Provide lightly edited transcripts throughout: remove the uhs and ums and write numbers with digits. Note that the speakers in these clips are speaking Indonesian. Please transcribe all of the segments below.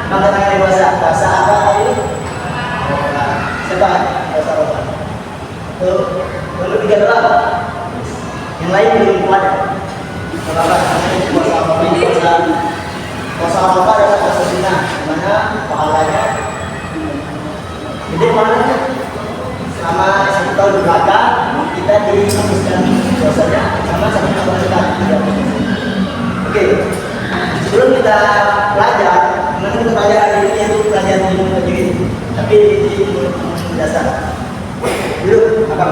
Angkat tangan di bahasa apa ini? Siapa? Bahasa apa? Tuh, lalu 3 doang. Yang lain belum ada. Kenapa? Puasa apa adalah puasa sunnah, mana pahalanya? Jadi mana? Selama 1 tahun belakang kita dihabiskan puasanya sama 1 tahun kita. Oke. Sebelum kita belajar, nanti kita belajar hari ini yaitu pelajaran ilmu tajwid. Tapi di dasar. Dulu apa?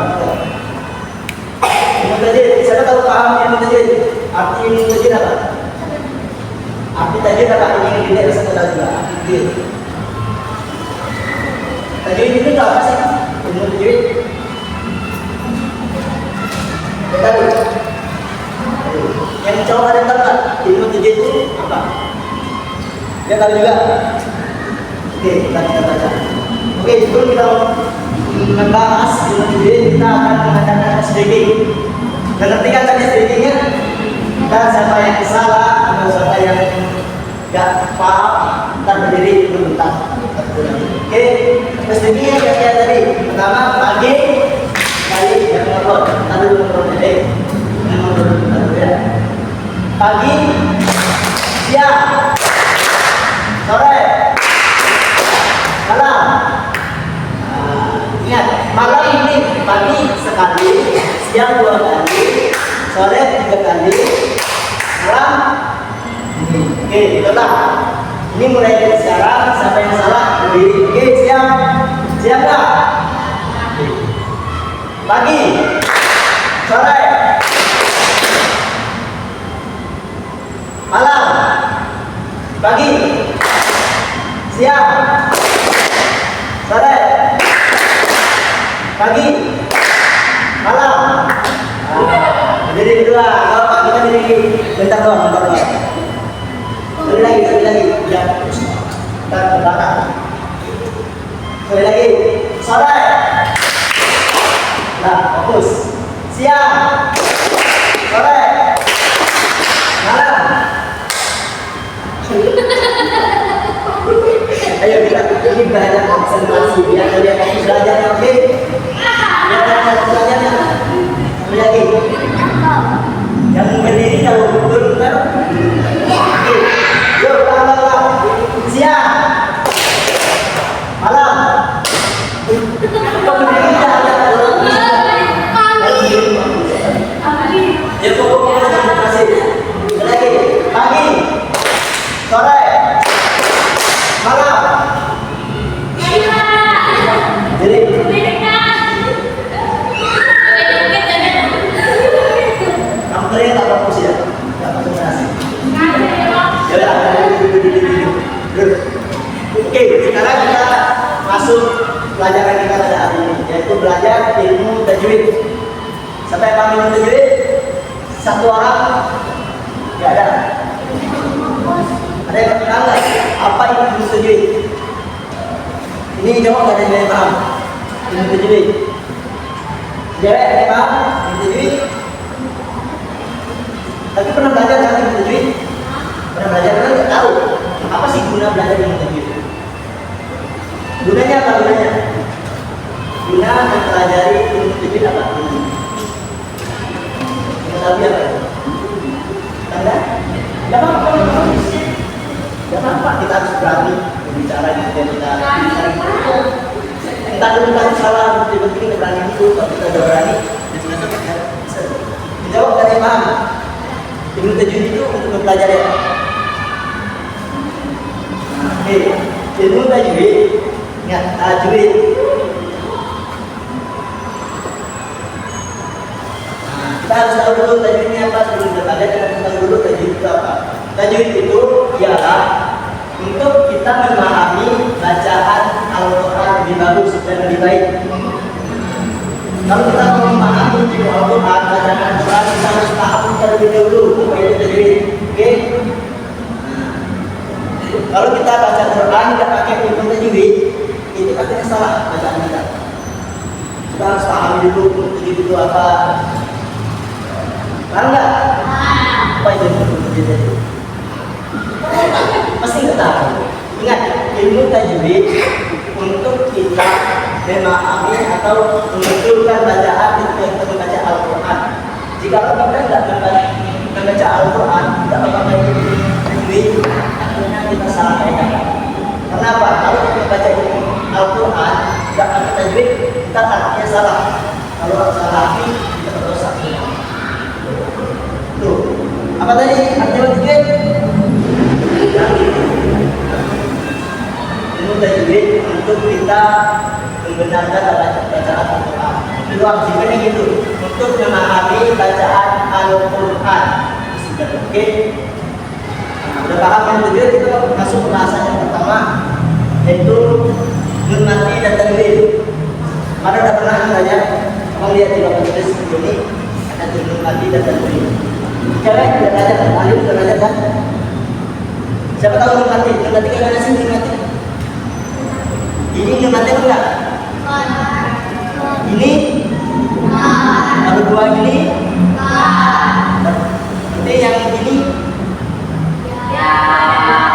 Ilmu tajwid. Siapa tahu paham ilmu tajwid? Arti ilmu tajwid apa? Arti tajwid apa? Ini tidak bisa kita juga. Tajwid. Tajwid itu apa sih? Ilmu tajwid. Tahu? Yang cowok ada tahu tak? Ilmu tajwid itu apa? Dia tahu juga. Oke, kita baca. Oke, sebelum kita membahas ilmu tajwid, kita akan mengadakan SDG. Ngerti kan tadi SDG-nya? Dan siapa yang salah atau siapa yang nggak paham, ntar berdiri bentar. Oke, SDG-nya kayak tadi. Pertama, pagi kali yang ngobrol. Tadi ngobrol deh. Pagi, siang, sore, malam. Ingat, malam ini pagi sekali, siang 2 kali, sore 3 kali, malam. Oke, itulah. Ini mulai dari sekarang sampai yang salah berdiri. Oke, siang, siang nggak? Pagi, sore, malam, pagi, siang, sore, pagi, malam. Berdiri kedua, kalau pagi kita berdiri, bentar doang. Sekali lagi, ya, bentar ke belakang. Sekali lagi, sore, nah, fokus, siang, sore, malam. Ayo kita ini belajar konsentrasi biar kalian fokus belajar, oke? Biar kalian fokus belajarnya. Sekali lagi. Yang berdiri kalau betul kan? Oke. Yuk, ulang. Siang, malam. Kau berdiri jangan ya pokoknya konsentrasi. Sekali lagi. Pagi, sore, malam. Jadi kamu tak fokus ya, tak konsentrasi. Ya udah. Oke, sekarang kita masuk pelajaran kita pada hari ini, yaitu belajar ilmu tajwid. Siapa yang paham ilmu tajwid? 1 orang? Tidak ada. Ada yang tahu nggak apa ilmu tajwid? Ini jawab nggak ada yang paham ilmu tajwid. Cewek ada yang paham ilmu tajwid? Tapi pernah belajar kan ilmu tajwid? Pernah belajar kan nggak tahu apa sih guna belajar ilmu tajwid? Gunanya apa gunanya? Guna mempelajari ilmu tajwid apa? Tahu apa? Tanda? Tidak apa-apa, kita harus berani berbicara di kita. Kita dulu kan salah, betul-betul kita berani dulu. Kalau kita sudah berani, bisa menjawab dari paham. Ilmu tajwid itu untuk mempelajari. Oke, ilmu tajwid, ingat tajwid. Kita harus tahu dulu tajwid ini apa sebelum kita belajar. Kita harus tahu dulu tajwid itu apa. Tajwid itu ialah untuk kita memahami bacaan Al-Quran lebih bagus dan lebih baik. Kalau kita mau memahami Al-Quran, bacaan Al-Quran, kita harus paham terlebih dahulu apa itu tajwid. Oke? Kalau kita baca Al-Quran tidak pakai ilmu tajwid, itu artinya salah bacaan kita. Kita harus pahami dulu tajwid itu apa. Paham nggak? Apa itu ilmu tajwid? Pasti nggak tahu. Ingat, ilmu tajwid untuk kita memahami atau menunjukkan bacaan ketika kita membaca Al-Quran. Jika kita tidak membaca Al-Quran, tidak memakai tajwid, akhirnya kita salah kaidah. Kenapa? Kalau kita membaca Al-Quran tidak pakai tajwid, kita artinya salah. Kalau salah arti, kita berdosa. Tuh, apa tadi artinya tajwid? Ilmu tajwid untuk kita membenarkan bacaan Al-Quran. Itu artinya gitu, untuk memahami bacaan Al-Quran. Oke? Udah paham yang tajwid, kita masuk ke bahasan yang pertama, yaitu nun mati dan tanwin. Mana udah pernah nanya? Kamu lihat di bawah tulis ini ada nun mati dan tanwin. Cewek udah belajar kan? Alim udah belajar kan? Siapa tahu nun mati? Nun mati kan ada sih nun mati. Ini nun mati enggak? Ini? Kalau dua ini? Nanti yang ini?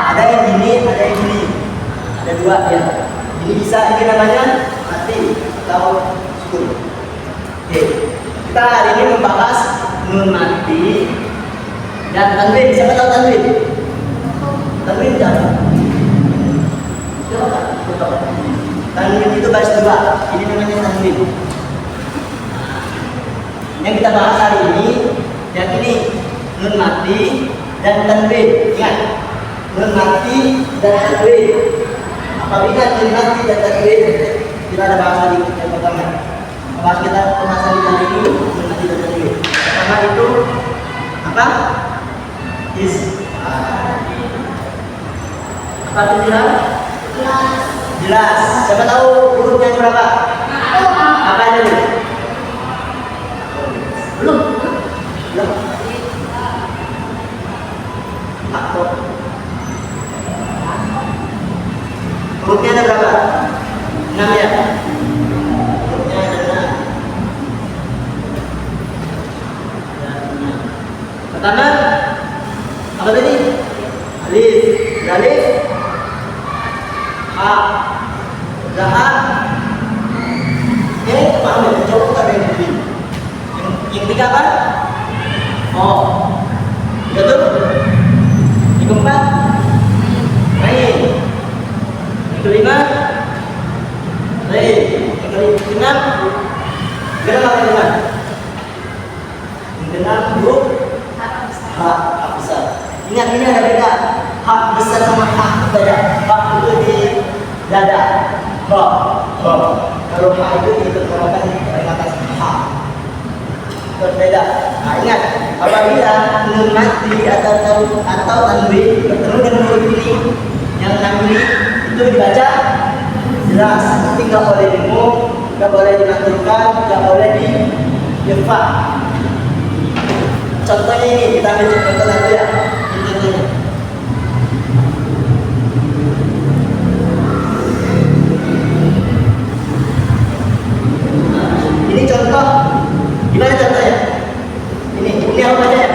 Ada yang ini, ada yang ini. Ada dua ya. Ini bisa, ini namanya mati atau sukun. Oke. Kita hari ini membahas nun mati dan tanwin. Siapa tahu tanwin? Tanwin siapa? Coba. Tanwin itu baris dua. Ini namanya tanwin. Yang kita bahas hari ini, yang ini nun mati dan tanwin. Ingat, nun mati dan tanwin. Apabila nun mati dan tanwin, kita ada bahasa di yang pertama. Bahas kita pembahasan di kali ini nun mati dan tanwin. Pertama itu apa? Apa itu jelas? Jelas. Siapa tahu hurufnya berapa? Apa aja nih? Belum. Aku. Hurufnya ada berapa? 6 ya? Hurufnya ada 6. Pertama, apa tadi? Alif. Alif. Ha. Ha. Paham ya? Coba tak ada yang lebih. Yang ketiga apa? Oh. Betul? Yang keempat? Ain. Yang kelima? Ain. Yang keenam? Kenapa kelima? Yang keenam huruf hak besar. Ingat ini ada beda. Hak besar sama hak beda. Hak itu di dada. Ha. Kalau hak itu dikeluarkan dari atas hak. Berbeda. Nah, ingat, apabila nun mati atau tanwin bertemu dengan huruf ini yang 6 ini, itu dibaca jelas. Tapi nggak boleh dimuk, nggak boleh dimaturkan, nggak boleh diirfa. Contohnya ini, kita ambil contoh lagi ya. Ini contoh. Gimana contohnya? Ini apa bacanya?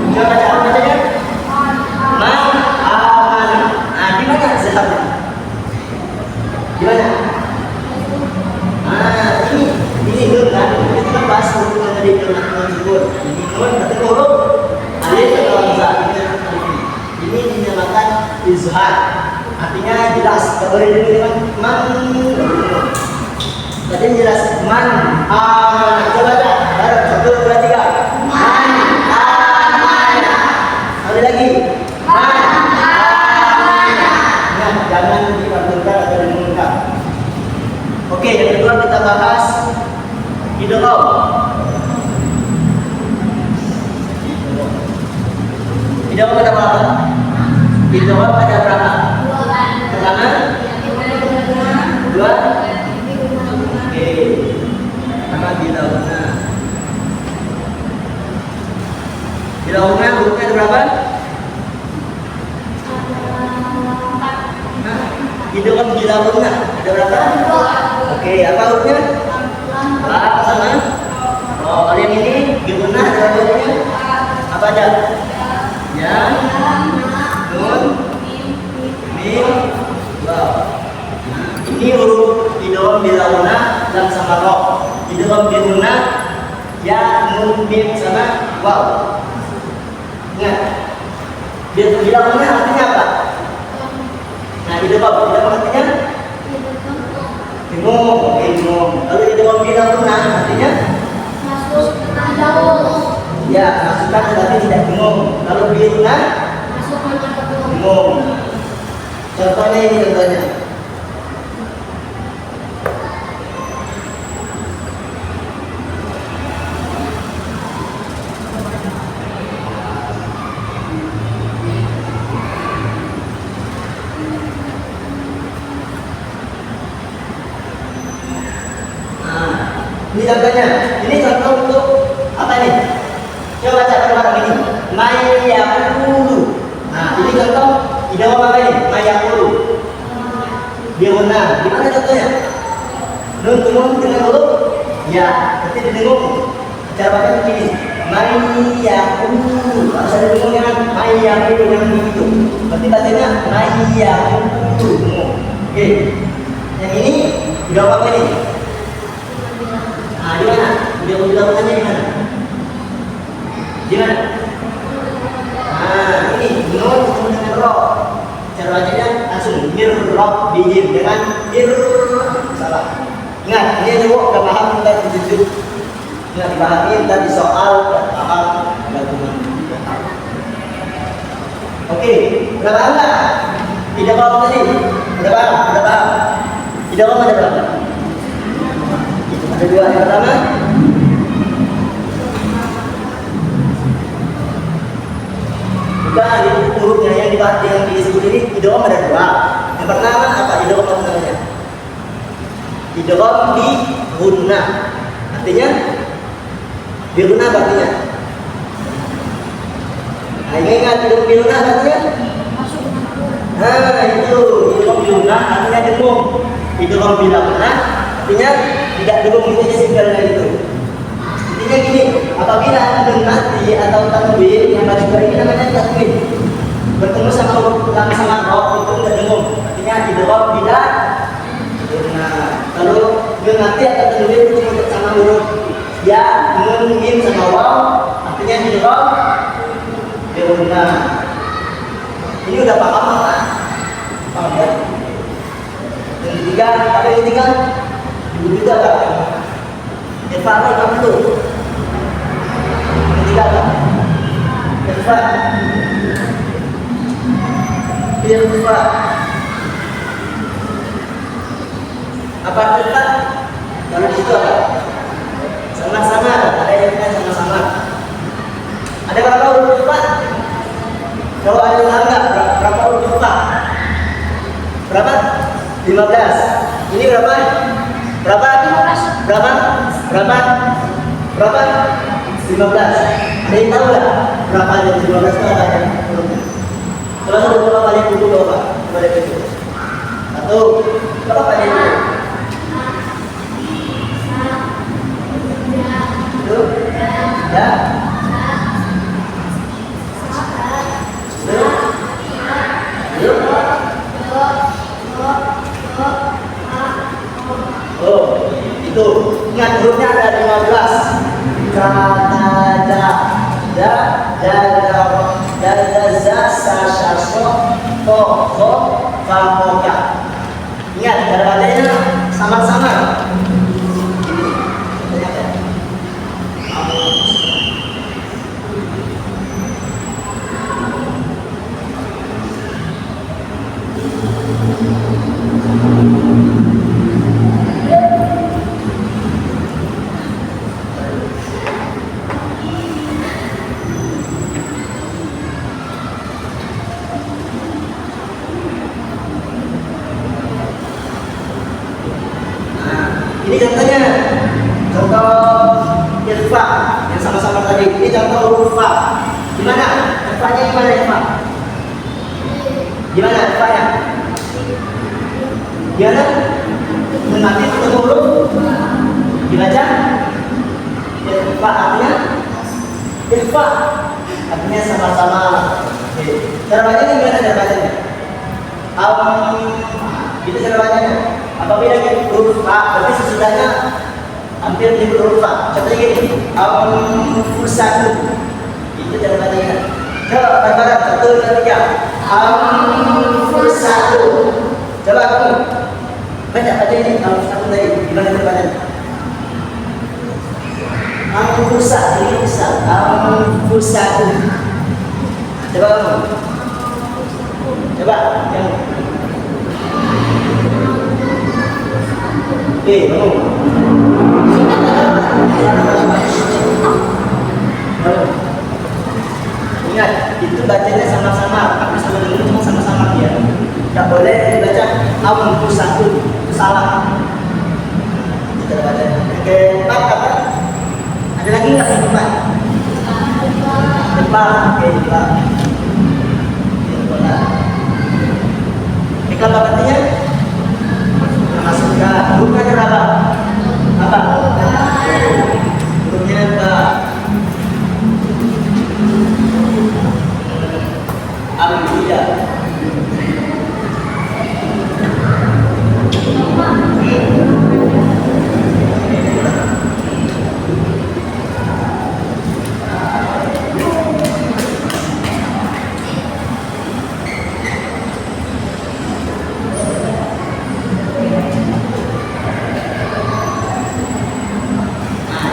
Coba baca apa bacanya? Man. Nah, gimana seharusnya? Gimana? Ini nun kan? Kita kan bahas huruf yang tadi nun sebut. Ini nun berarti huruf alif atau hamzah. Ini dinamakan izhar. Artinya jelas. Tidak boleh dengan man. Berarti jelas man amana. Coba baca. Bareng 1, 2, 3. Man amana. Sekali lagi. Man amana. Nah, jangan dimaturkan atau dimungkar. Oke, yang kedua kita bahas idgham. Idgham ada berapa? Idgham ada berapa? Pertama? 2? Karena bilahuna hurufnya ada berapa? Idgham bilahuna ada berapa? Oke, apa hurufnya? Ba sama? Oh, kalau yang ini bilahuna ada berapa hurufnya? Apa aja? Ya, nun, mim, huruf idgham bila guna lam sama ro. Idgham bila guna ya, nun, mim sama waw. Ingat. Bila guna artinya apa? Nah, idgham artinya bingung, bingung. Lalu idgham bila guna artinya masuk ke dalam. ya, masukkan tetapi tidak bingung. Kalau bila guna Masuk ke dalam. bingung. Contohnya ini contohnya. Ini contohnya. Ini contoh untuk apa nih? Coba baca bareng ini. Mayaqulu. Nah, ini contoh idgham apa ini? Mayaqulu. Biuna. Gimana contohnya? Nun turun dengan huruf ya, berarti didengung. Cara baca begini. Mayaqulu. Harus ada dengung dengan mayaqulu dengan begitu. Berarti bacanya mayaqulu. Oke. Yang ini idgham apa ini? Di mana? Dia ulangannya di mana? Di mana? Nah, ini nun ketemu dengan ro. Cara bacanya langsung mirrob bihim dengan salah. Ingat, ini juga udah paham kita ditunjuk. Ingat dipahami tadi soal paham gabungan. Oke, udah paham nggak? Tidak paham tadi? Udah paham? Udah paham? Tidak paham ada berapa? Ada dua. Yang pertama bukan hurufnya yang dibahas yang disebut ini idgham ada dua. Yang pertama apa? Idgham apa namanya? Idgham bi gunna. Artinya bi gunna artinya. Nah, ingat idgham bi gunna artinya? Masuk ke dalam. Nah, itu idgham bi gunna artinya dengung. Idgham bi gunna artinya tidak dengung itu singkatnya itu. Intinya gini, apabila nun mati atau tanwin yang baris baris ini namanya tanwin bertemu sama huruf lam sama ro itu tidak dengung. Artinya idgham bila. Nah, kalau nun mati atau tanwin itu sama huruf ya, nun, mim sama waw artinya idgham bila. Ini udah paham kan? Paham ya? Yang ketiga, apa yang ketiga? Juga tak? Irfan apa itu? Ketiga tak? Irfan. Irfan. Apa Irfan? Kalau itu apa? Sama-sama. Ada yang kena sama-sama. Ada berapa huruf Irfan? Kalau ada yang enggak, berapa huruf Irfan? Berapa? 15. Ini berapa? Berapa? Berapa? Berapa? Berapa? 15. Ada yang tahu nggak? Berapa aja 15 itu apa aja? Kalau sudah berapa kali buku berapa? Coba lihat itu. Satu. Berapa kali itu? Itu. Ya. Oh, itu ingat hurufnya ada 15. Ingat cara bacanya sama-sama. Ini contohnya, contoh irfa yang sama-sama tadi. Ini contoh huruf fa. Gimana? Irfanya gimana irfa? Gimana irfanya? Gimana? Nanti ketemu huruf dibaca irfa artinya irfa artinya sama-sama. Cara bacanya gimana cara bacanya? Itu cara bacanya. Apabila kita huruf A, berarti sesudahnya hampir di huruf A. Contohnya gini, Al-Fursatu. Itu cara bacanya. Coba bareng-bareng, 1, 2, 3. Al-Fursatu. Coba kamu baca ini Al-Fursatu tadi. Gimana cara bacanya? Al-Fursatu, ini besar. Al-Fursatu. Coba kamu. Coba yang bangun. Ingat, itu bacanya sama-sama, tapi sama dengan cuma sama-sama dia. Tidak boleh dibaca Al-Fursatu, itu salah. Kita baca. Keempat apa? Ada lagi nggak yang keempat? Depan, depan. Iklan artinya masukkan. Hurufnya ada berapa? Apa? Hurufnya ada Al-Biyah.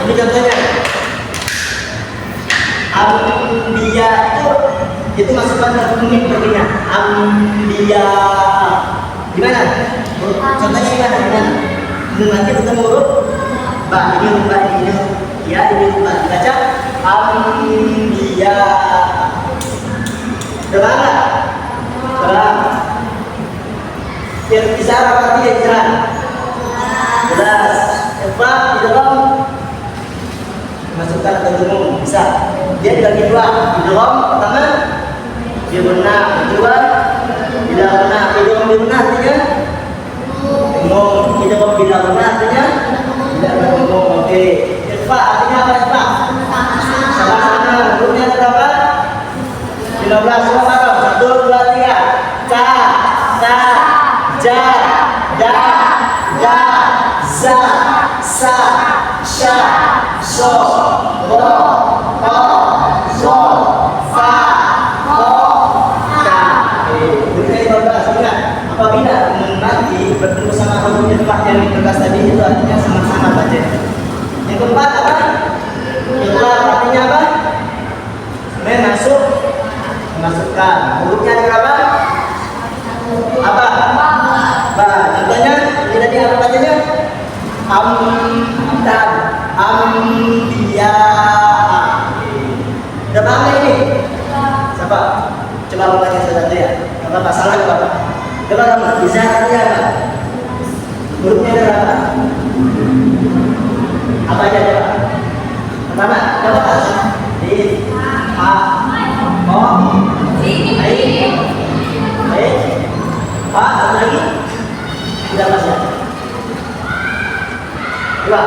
Ini contohnya Ambiya itu masukkan ke kuning berikutnya. Ambiya gimana? Contohnya gimana? Nanti ketemu huruf ba, ini huruf ba, ini huruf ya, ini huruf ba. Baca Ambiya. Coba enggak? Coba. Irtizar apa tidak irtizar? Jelas. Coba di dalam masukkan ke umum bisa. Dia dibagi dua. Idgham pertama di benar, kedua tidak benar. Idgham di benar artinya umum. Idgham tidak benar artinya tidak umum. Oke. Ikhfa artinya apa ikhfa? Sama-sama. Hurufnya ada berapa? 15. Semua bareng. 1, 2, 3. Ka, ta, ja, da, da, za, sa, sha, so, ro, o, zo, fa, ho, ta. Hurufnya 15. Ingat, apabila nanti bertemu sama huruf ikhfa yang di kertas tadi itu artinya sama-sama baca. Yang keempat apa? Ikhfa artinya apa? Memasukkan. Hurufnya ada berapa? Apa? Ba. Contohnya ini tadi apa bacanya? Amdan, Ambiya. Udah paham ini? Siapa? Coba baca satu ya. Apa masalah apa? Coba kamu bisa artinya apa? Hurufnya ada berapa? Apa aja coba? Pertama, coba di a, o, i, a, satu lagi. Tidak pas ya? Dua.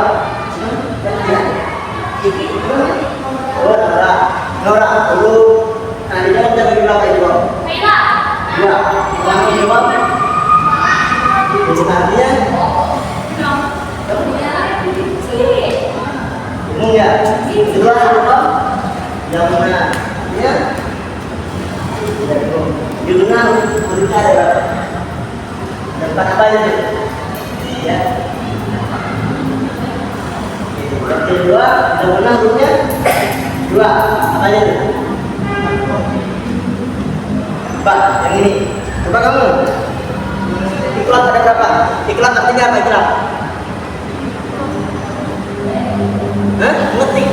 Oh, Nora, dulu. Nah, di jawab kita bagi berapa itu? Dua. Yang dijawab? Artinya? Bingung ya? Kedua apa? Yang mana? Ya? Tidak bingung. Di tengah hurufnya ada berapa? Depan apa itu? Ya. Yang kedua, yang mana hurufnya? Dua. Apa aja itu? Pak, yang ini. Coba kamu. Iklan ada berapa? Iklan artinya apa iklan? Hah? Ngetik?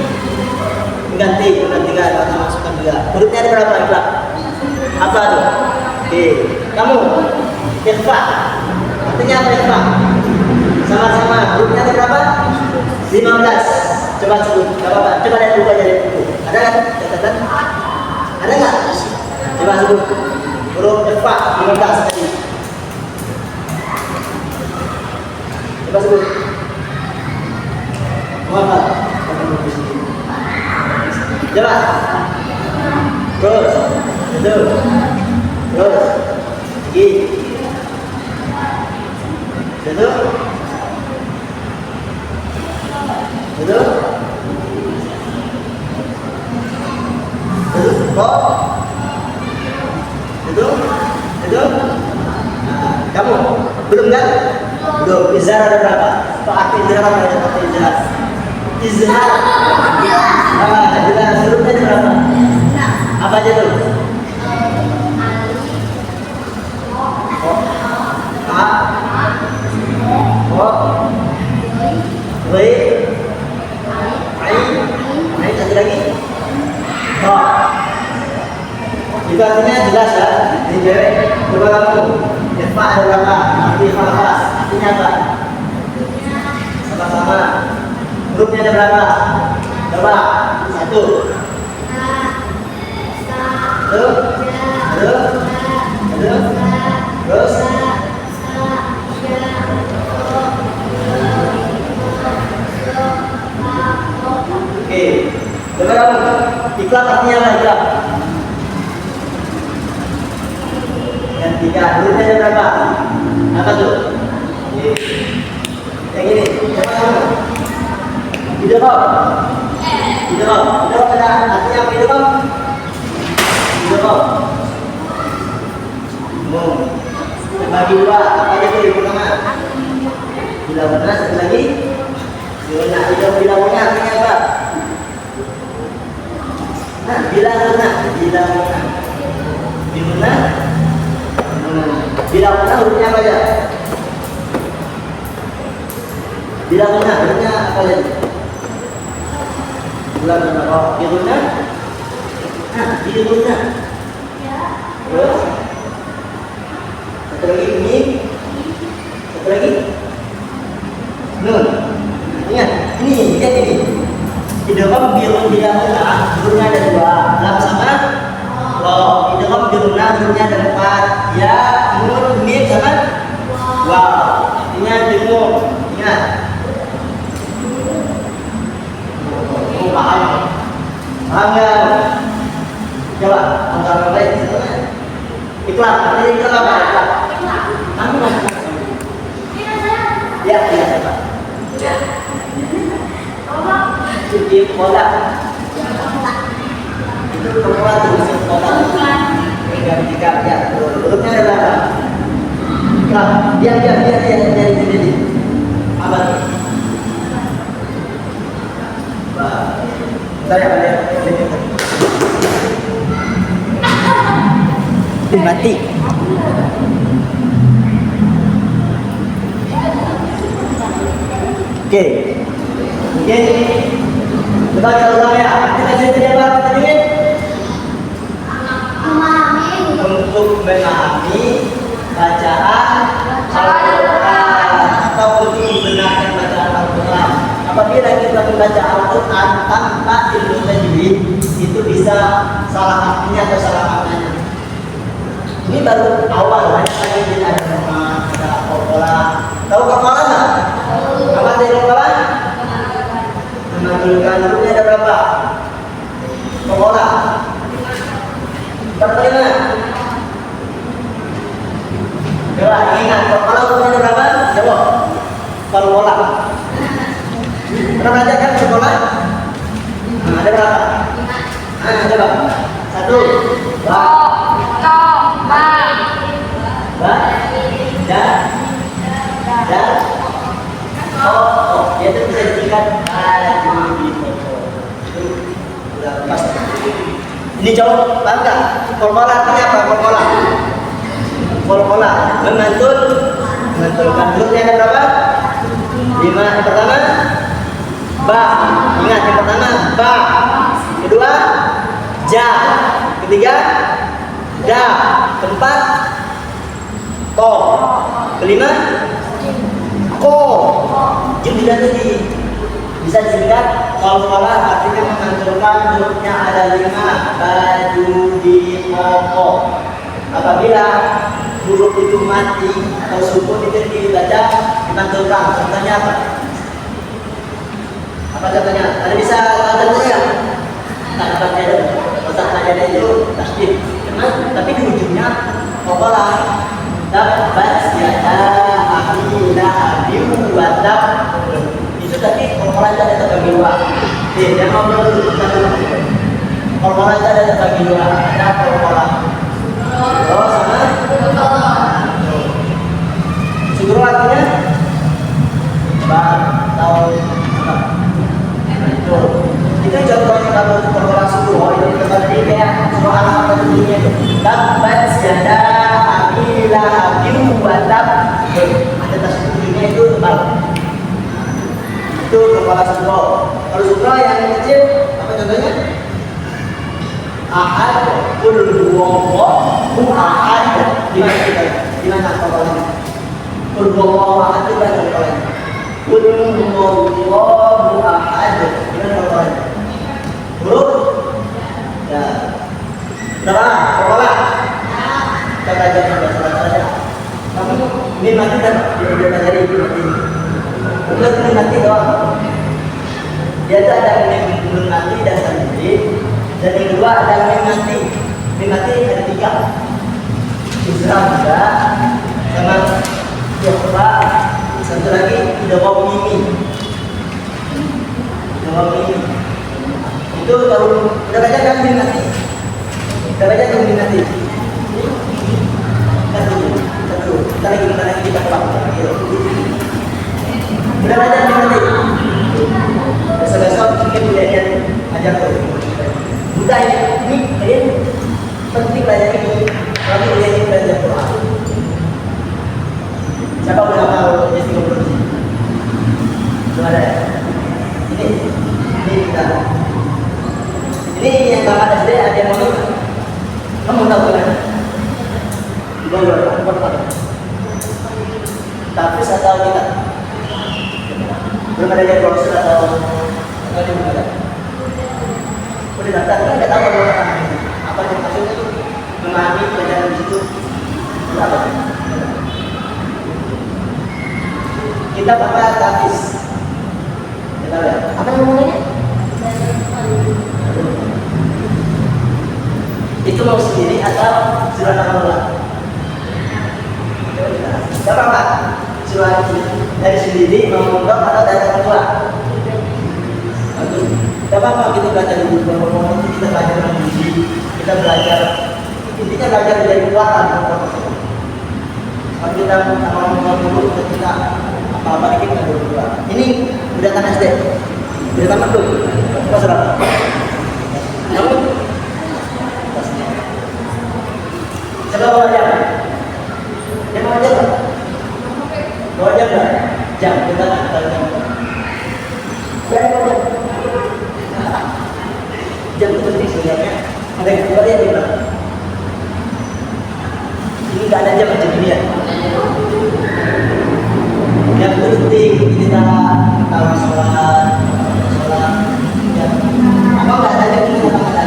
Ganti kan atau masukkan juga. Hurufnya ada berapa iklan? Apa tuh? Oke. Kamu? Ikhfa. Artinya apa ikhfa? Sama-sama. Hurufnya ada berapa? 15. Coba sebut. Coba lihat dulu aja dari buku. Ada kan? Catatan? Ada nggak? Coba sebut. Huruf ikhfa 15 tadi. Coba sebut. Muhammad. Jelas. Terus. Itu. Terus. Lagi. Kamu? Belum kan? Belum. Izhar ada berapa? Pakai izhar apa ya? Pakai izhar. Izhar. Jelas. Hurufnya ada berapa? Apa aja tuh? A. O. W. I. Satu lagi. O. Itu artinya jelas ya. Di cewek. Coba kamu. Ikhfa ada berapa? Arti khalas. Artinya apa? Sama-sama. Hurufnya ada berapa? Coba. Satu. Terus. Terus. Oke. Coba kamu. Ikhlas artinya apa? Ikhlas. Yang tiga, hurufnya ada berapa? Apa tuh? Yang ini, coba kamu. Idgham. Idgham ada artinya apa idgham? Idgham. Terbagi dua, apa aja tuh yang pertama? Bila benar, satu lagi. Bila benar artinya apa? Nah, bila benar. Bila benar hurufnya apa aja? Bila benar hurufnya apa aja? Bila benar, oh, benar. Nah, benar. Terus satu lagi ini, satu lagi nun. Ingat, ini lihat ini. Idgham bila benar hurufnya ada dua. Lam sama lo. Idgham bila hurufnya ada empat. Ya, nun, mim sama wow. Artinya jemur. Ingat. Paham? Paham nggak? Coba, antara lain ikhlas. Artinya ikhlas apa? Kamu masuk. Ya, siapa? Cuci kotak. Itu perempuan tuh kotak. Tiga ya. Hurufnya ada berapa? Ikhlas. Biar sendiri. Apa? Saya balik. Mati. Oke. Coba kita ulang ya. Kita jadi apa tadi? Untuk memahami bacaan Al-Quran atau untuk membenarkan bacaan Al-Quran. Apabila kita membaca Al-Quran tanpa ilmu tajwid, itu bisa salah artinya atau salah maknanya. Ini baru awal, banyak lagi ada nama, ada kokola. Tahu kokola nggak? Apa dari kokola? Mengambilkan hurufnya ada berapa? Kokola. Berapa lima? Coba ingat, kokola hurufnya ada berapa? Jawab. Kokola. Pernah belajar kan kokola? Nah, ada berapa? Nah, coba. Satu. Ba. Dia itu bisa disingkat baju di foto. Udah pas. Ini jawab paham nggak? Kolkola artinya apa? Kolkola memantulkan hurufnya ada berapa? 5. Yang pertama ba. Ingat yang pertama ba. Kedua ja. Ketiga da. Keempat to. Kelima ko. Jadi tadi bisa disingkat kolkola artinya memantulkan hurufnya ada 5. Baju di pokok. Apabila huruf itu mati atau sukun itu dibaca dimantulkan. Contohnya apa? Apa contohnya? Ada bisa baca dulu ya? Tak dapat ada. Otak ada itu tasdid. Tapi di ujungnya kolkola. Dapat siada ahlilah biwatab. Itu tadi kolkola itu ada terbagi dua. Yang ngobrol dulu kolkola itu ada terbagi dua. Ada kolkola oh sama kayak soal apa tujuannya itu. Tabat yada abi lahabin wa tab. Ada tasbihnya itu tebal. Itu kepala sutro. Kalau sutro yang kecil apa contohnya? Ahad, kul huwallahu ahad. Gimana kita? Gimana kepalanya? Kul huwallahu ahad itu bahasa kepalanya. Kul huwallahu ahad. Gimana kepalanya? Huruf? Ya. Berapa? Kepala? Kita belajar bahasa saja. Kamu ini mati kan? Dia pelajari itu mati. Bukan ini mati doang. Dia itu ada mim mati dan sendiri. Dan yang kedua ada mim mati. Mim mati ada 3. Isra juga sama Jokra. Satu lagi Idawam Mimi. Idawam Mimi. Itu kalau udah baca kan mim mati. Udah baca kan mim mati. Satu. Kita lagi kita keluar. Udah baca mim mati. Besok-besok mungkin belajar ajar tuh. Udah ini kalian penting belajar ini. Tapi belajar Quran. Siapa boleh hafal jadi 30? Belum ada ya? Ini kita. Ini yang Bapak SD ada yang mau ikut. Kamu tahu kan? Belum. Tapi saya tahu kita. Belum ada yang brosur atau ada yang ada. Udah daftar kan nggak tahu apa yang maksudnya itu memahami pelajaran di situ berapa? Kita apa tafis? Kita lihat. Apa namanya? Itu mau sendiri atau surah nama? Siapa Pak? Surah dari sendiri mau mondok atau dari orang tua? Bagus. Tidak apa-apa kita belajar dulu. Kalau kita belajar mengaji, kita belajar. Intinya belajar dari kekuatan. Kalau kita mau dulu, kita apa-apa kita berdua. Ini udah tamat SD, udah tamat tuh. Apa salah? Kamu? Coba bawa jam. Dia mau jam? Bawa jam nggak? Jam kita jam. Jam itu penting sebenarnya. Ada yang kedua dia bilang, ini nggak ada jam macam ini ya. Yang penting kita tahu sholat. Ya. Apa nggak ada jam itu ada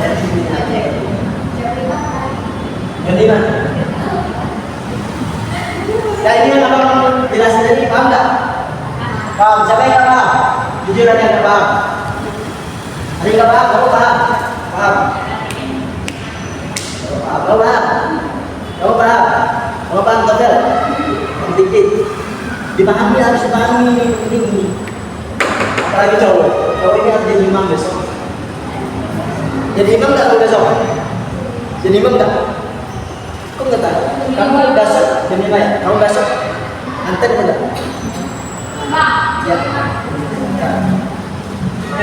di sini aja. Jam 5. Ya ini yang abang jelasin tadi, paham nggak? Paham? Siapa yang nggak paham? Jujur aja nggak paham. Ada yang nggak paham? Kamu paham? Paham? Kamu paham? Kamu paham? Kamu paham betul? Sedikit. Dipahami harus dipahami ini. Apalagi cowok. Cowok ini harus jadi imam besok. Jadi imam nggak besok? Jadi imam nggak? Kok nggak tahu? Kamu besok demi apa ya? Kamu besok anten enggak? Ya.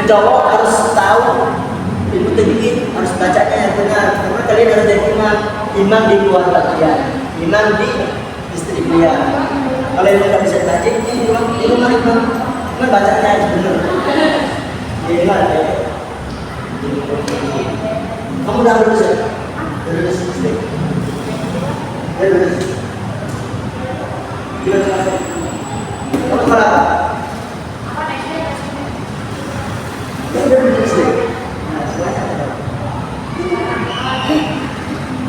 Cowok harus tahu ilmu tajwid, harus bacanya yang benar. Karena kalian harus jadi imam di keluarga kalian, imam di istri kalian. Kalau yang nggak bisa baca, imam bacanya yang benar. Jadi gimana ya? Kamu udah lulus ya? Lulus istri. Lulus. Gimana? Kamu sekolah apa? Udah lulus deh.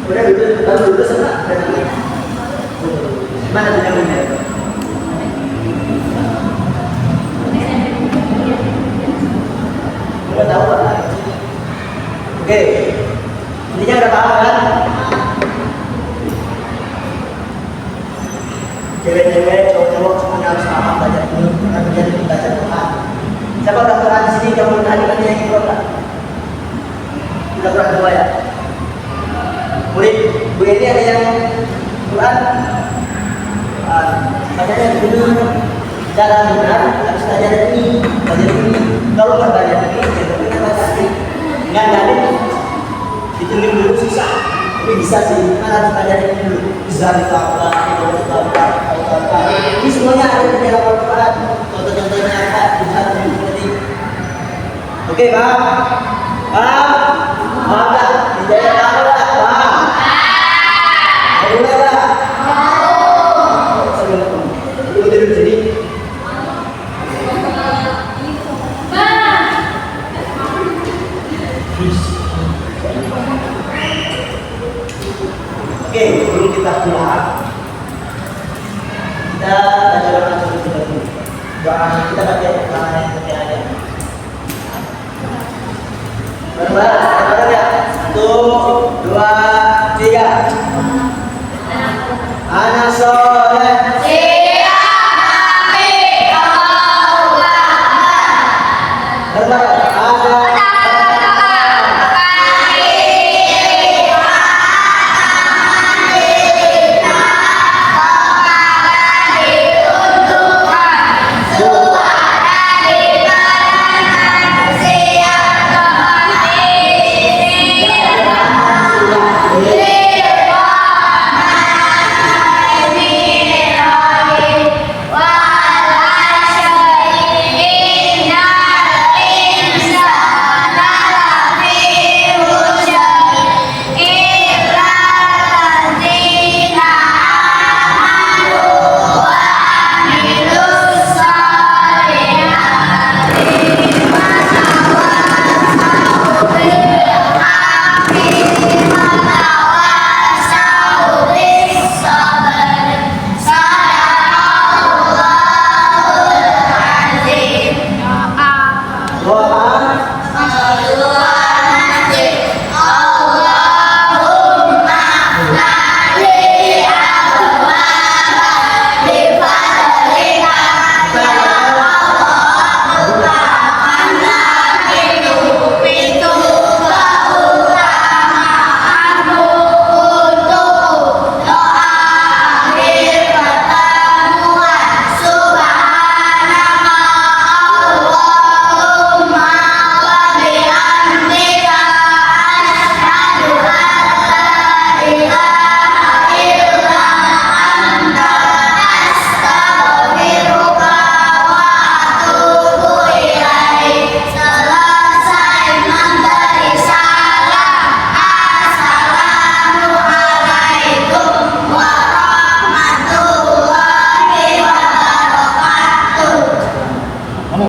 Udah lulus, baru lulus apa? Mana tunjangannya? Udah tahu lah. Oke, intinya udah paham kan? Cewek-cewek, cowok-cowok semuanya harus paham belajar ini, karena menjadi belajar Quran. Siapa udah Quran di sini? Kamu tadi yang ikut kan? Udah Quran 2 ya? Murid, Bu ini ada yang Quran? Bacanya benar, cara benar harus belajar ini, belajar ini. Kalau nggak belajar ini, ya kita baca ini. Nggak dalil, Ditulis dulu susah. Tapi bisa sih, kan harus pelajari dulu. Bisa ditambah, ditambah. Ini semuanya ada di dalam Al-Quran. Contoh-contohnya apa? Bisa nanti. Oke, paham? Paham? Paham tak? Tidak tahu tak? Paham? Boleh tak? Duduk di sini. Oke, sebelum kita pulang, kita baca doa dulu. Doa kita pakai doa yang seperti aja. Bareng-bareng ya. 1, 2, 3. Ana